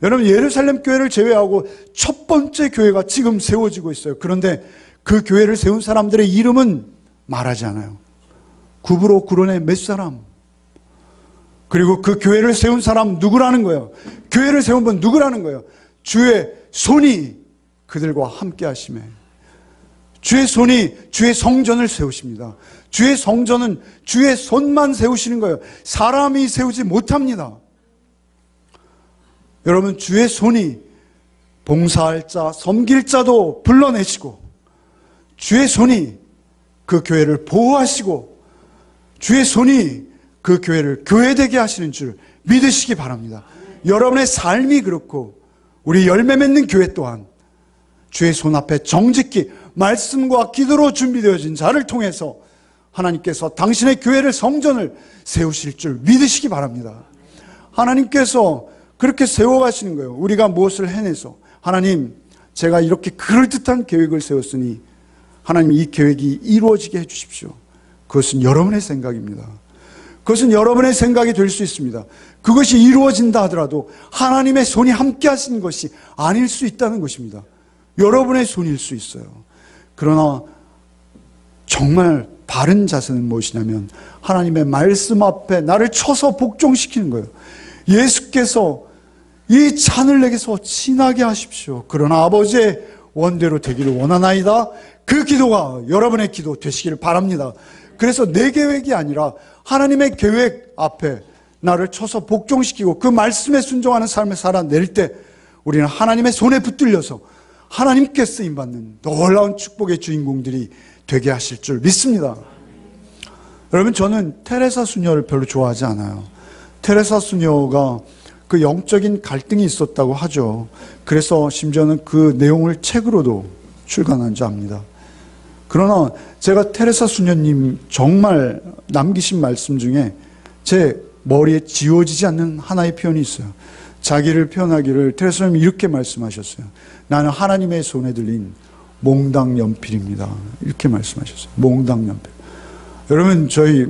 여러분, 예루살렘 교회를 제외하고 첫 번째 교회가 지금 세워지고 있어요. 그런데 그 교회를 세운 사람들의 이름은 말하지 않아요. 구브로, 구레네 몇 사람. 그리고 그 교회를 세운 사람 누구라는 거예요? 교회를 세운 분 누구라는 거예요? 주의 손이 그들과 함께 하심에. 주의 손이 주의 성전을 세우십니다. 주의 성전은 주의 손만 세우시는 거예요. 사람이 세우지 못합니다. 여러분, 주의 손이 봉사할 자, 섬길 자도 불러내시고, 주의 손이 그 교회를 보호하시고, 주의 손이 그 교회를 교회되게 하시는 줄 믿으시기 바랍니다. 여러분의 삶이 그렇고 우리 열매 맺는 교회 또한 주의 손 앞에 정직히 말씀과 기도로 준비되어진 자를 통해서 하나님께서 당신의 교회를, 성전을 세우실 줄 믿으시기 바랍니다. 하나님께서 그렇게 세워가시는 거예요. 우리가 무엇을 해내서 하나님, 제가 이렇게 그럴듯한 계획을 세웠으니 하나님, 이 계획이 이루어지게 해주십시오. 그것은 여러분의 생각입니다. 그것은 여러분의 생각이 될 수 있습니다. 그것이 이루어진다 하더라도 하나님의 손이 함께 하신 것이 아닐 수 있다는 것입니다. 여러분의 손일 수 있어요. 그러나 정말 바른 자세는 무엇이냐면 하나님의 말씀 앞에 나를 쳐서 복종시키는 거예요. 예수께서 이 잔을 내게서 지나게 하십시오. 그러나 아버지의 원대로 되기를 원하나이다. 그 기도가 여러분의 기도 되시기를 바랍니다. 그래서 내 계획이 아니라 하나님의 계획 앞에 나를 쳐서 복종시키고 그 말씀에 순종하는 삶을 살아낼 때 우리는 하나님의 손에 붙들려서 하나님께 쓰임받는 놀라운 축복의 주인공들이 되게 하실 줄 믿습니다. 여러분, 저는 테레사 수녀를 별로 좋아하지 않아요. 테레사 수녀가 그 영적인 갈등이 있었다고 하죠. 그래서 심지어는 그 내용을 책으로도 출간한 줄 압니다. 그러나 제가 테레사 수녀님 정말 남기신 말씀 중에 제 머리에 지워지지 않는 하나의 표현이 있어요. 자기를 표현하기를 테레사 수녀님이 이렇게 말씀하셨어요. 나는 하나님의 손에 들린 몽당 연필입니다. 이렇게 말씀하셨어요. 몽당 연필. 여러분, 저희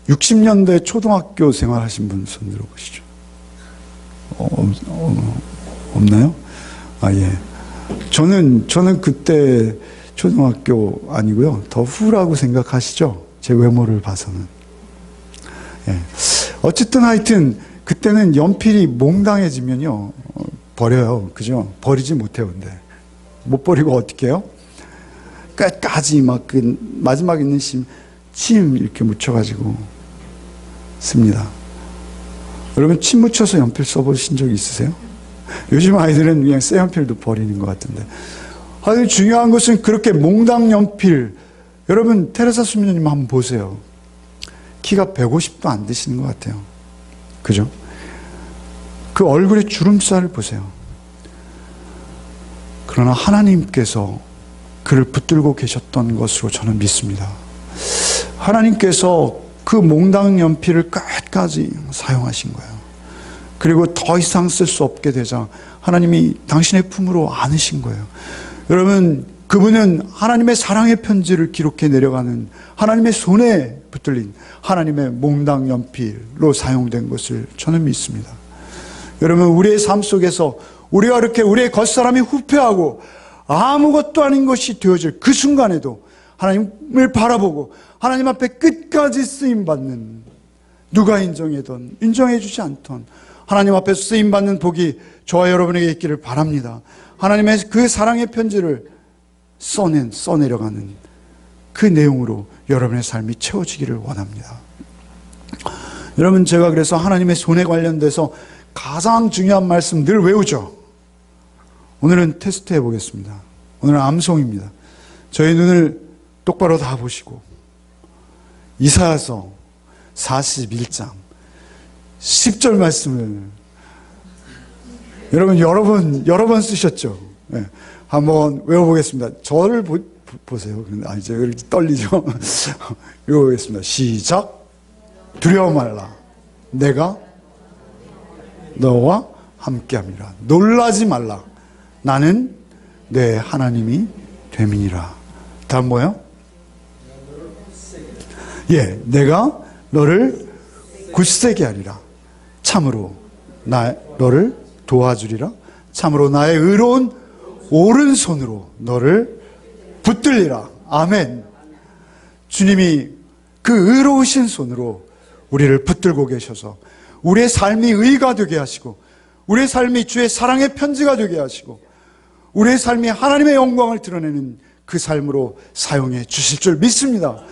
60년대 초등학교 생활하신 분 손 들어보시죠. 없나요? 아, 예. 저는 그때 초등학교 아니고요. 더 후라고 생각하시죠? 제 외모를 봐서는. 예. 어쨌든 하여튼 그때는 연필이 몽당해지면요. 버려요. 그죠? 버리지 못해요. 근데 못 버리고 어떻게 해요? 끝까지 막 그 마지막 있는 침 이렇게 묻혀가지고 씁니다. 여러분, 침 묻혀서 연필 써보신 적 있으세요? 요즘 아이들은 그냥 새 연필도 버리는 것 같은데. 아주 중요한 것은 그렇게 몽당 연필. 여러분, 테레사 수녀님 한번 보세요. 키가 150도 안 되시는 것 같아요. 그죠? 그 얼굴의 주름살을 보세요. 그러나 하나님께서 그를 붙들고 계셨던 것으로 저는 믿습니다. 하나님께서 그 몽당 연필을 끝까지 사용하신 거예요. 그리고 더 이상 쓸 수 없게 되자 하나님이 당신의 품으로 안으신 거예요. 여러분, 그분은 하나님의 사랑의 편지를 기록해 내려가는 하나님의 손에 붙들린 하나님의 몽당 연필로 사용된 것을 저는 믿습니다. 여러분, 우리의 삶 속에서 우리가 이렇게 우리의 겉사람이 후패하고 아무것도 아닌 것이 되어질 그 순간에도 하나님을 바라보고 하나님 앞에 끝까지 쓰임받는, 누가 인정하든 인정해주지 않던 하나님 앞에 쓰임받는 복이 저와 여러분에게 있기를 바랍니다. 하나님의 그 사랑의 편지를 써내려가는 그 내용으로 여러분의 삶이 채워지기를 원합니다. 여러분, 제가 그래서 하나님의 손에 관련돼서 가장 중요한 말씀 늘 외우죠. 오늘은 테스트 해보겠습니다. 오늘은 암송입니다. 저희 눈을 똑바로 다 보시고 이사야서 41장 10절 말씀을 여러분 여러 번 쓰셨죠? 네. 한번 외워보겠습니다. 저를 보세요. 이제 왜 이렇게 떨리죠? 외워보겠습니다. 시작. 두려워 말라. 내가 너와 함께함이라. 놀라지 말라. 나는 내 하나님이 됨이니라. 다음 뭐요? 예, 내가 너를 굳세게 하리라. 참으로 너를 도와주리라. 참으로 나의 의로운 오른손으로 너를 붙들리라. 아멘. 주님이 그 의로우신 손으로 우리를 붙들고 계셔서 우리의 삶이 의가 되게 하시고 우리의 삶이 주의 사랑의 편지가 되게 하시고 우리의 삶이 하나님의 영광을 드러내는 그 삶으로 사용해 주실 줄 믿습니다.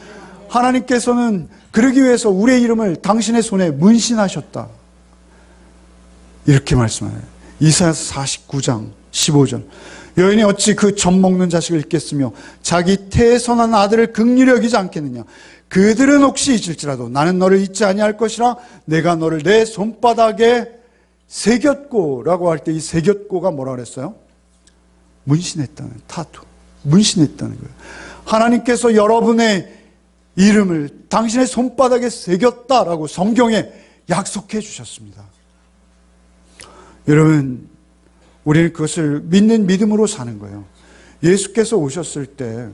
하나님께서는 그러기 위해서 우리의 이름을 당신의 손에 문신하셨다. 이렇게 말씀하네요. 이사야서 49장 15절. 여인이 어찌 그 젖 먹는 자식을 잊겠으며 자기 태에서 난 아들을 긍휼히 여기지 않겠느냐. 그들은 혹시 잊을지라도 나는 너를 잊지 아니할 것이라. 내가 너를 내 손바닥에 새겼고 라고 할 때 이 새겼고가 뭐라 그랬어요? 문신했다는, 타투, 문신했다는 거예요. 하나님께서 여러분의 이름을 당신의 손바닥에 새겼다라고 성경에 약속해 주셨습니다. 여러분, 우리는 그것을 믿는 믿음으로 사는 거예요. 예수께서 오셨을 때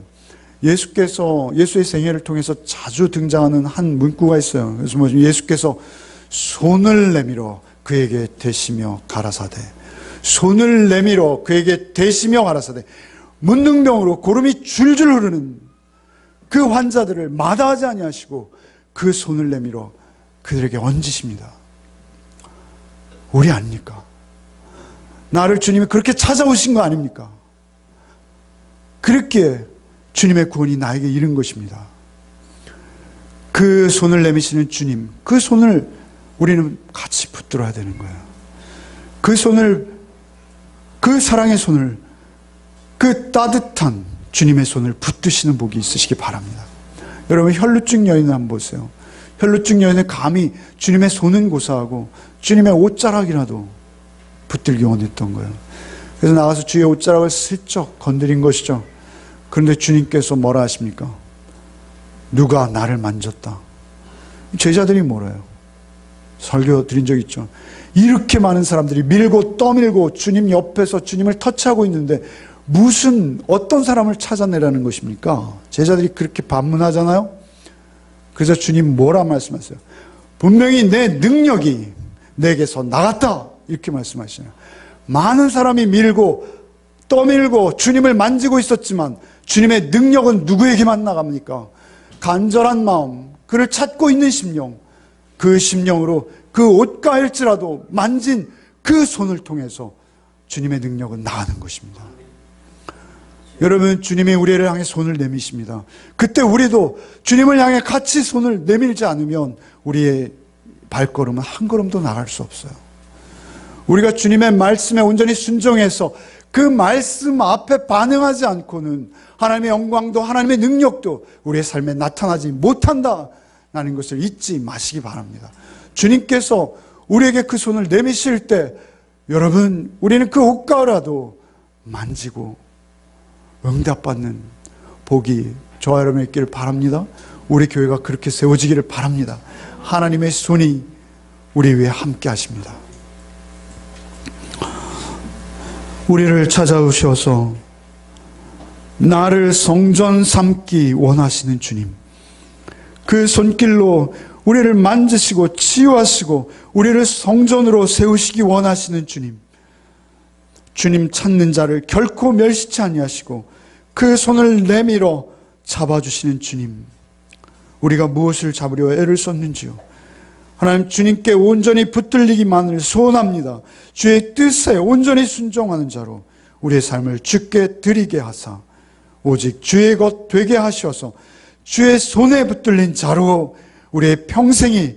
예수의 생애를 통해서 자주 등장하는 한 문구가 있어요. 그래서 뭐 예수께서 손을 내밀어 그에게 대시며 가라사대. 손을 내밀어 그에게 대시며 가라사대. 문둥병으로 고름이 줄줄 흐르는 그 환자들을 마다하지 아니하시고 그 손을 내밀어 그들에게 얹으십니다. 우리 아닙니까? 나를 주님이 그렇게 찾아오신 거 아닙니까? 그렇게 주님의 구원이 나에게 이른 것입니다. 그 손을 내미시는 주님, 그 손을 우리는 같이 붙들어야 되는 거예요. 그 손을, 그 사랑의 손을, 그 따뜻한 주님의 손을 붙드시는 복이 있으시기 바랍니다. 여러분, 혈루증 여인을 한번 보세요. 혈루증 여인은 감히 주님의 손은 고사하고 주님의 옷자락이라도 붙들기 원했던 거예요. 그래서 나가서 주의 옷자락을 슬쩍 건드린 것이죠. 그런데 주님께서 뭐라 하십니까? 누가 나를 만졌다. 제자들이 뭐래요? 설교 드린 적 있죠. 이렇게 많은 사람들이 밀고 떠밀고 주님 옆에서 주님을 터치하고 있는데 무슨 어떤 사람을 찾아내라는 것입니까? 제자들이 그렇게 반문하잖아요. 그래서 주님 뭐라 말씀하세요? 분명히 내 능력이 내게서 나갔다 이렇게 말씀하시네요. 많은 사람이 밀고 떠밀고 주님을 만지고 있었지만 주님의 능력은 누구에게만 나갑니까? 간절한 마음, 그를 찾고 있는 심령, 그 심령으로 그 옷가일지라도 만진 그 손을 통해서 주님의 능력은 나가는 것입니다. 여러분, 주님이 우리를 향해 손을 내미십니다. 그때 우리도 주님을 향해 같이 손을 내밀지 않으면 우리의 발걸음은 한 걸음도 나갈 수 없어요. 우리가 주님의 말씀에 온전히 순종해서 그 말씀 앞에 반응하지 않고는 하나님의 영광도 하나님의 능력도 우리의 삶에 나타나지 못한다는 것을 잊지 마시기 바랍니다. 주님께서 우리에게 그 손을 내미실 때 여러분, 우리는 그 옷가라도 만지고 응답받는 복이 저와 여러분에게 있기를 바랍니다. 우리 교회가 그렇게 세워지기를 바랍니다. 하나님의 손이 우리 위에 함께 하십니다. 우리를 찾아오셔서 나를 성전 삼기 원하시는 주님, 그 손길로 우리를 만지시고 치유하시고 우리를 성전으로 세우시기 원하시는 주님, 주님 찾는 자를 결코 멸시치 아니하시고 그 손을 내밀어 잡아주시는 주님, 우리가 무엇을 잡으려 애를 썼는지요. 하나님, 주님께 온전히 붙들리기만을 소원합니다. 주의 뜻에 온전히 순종하는 자로 우리의 삶을 주께 드리게 하사 오직 주의 것 되게 하셔서 주의 손에 붙들린 자로 우리의 평생이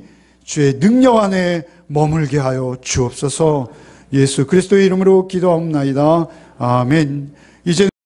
주의 능력 안에 머물게 하여 주옵소서. 예수 그리스도의 이름으로 기도하옵나이다. 아멘. 이제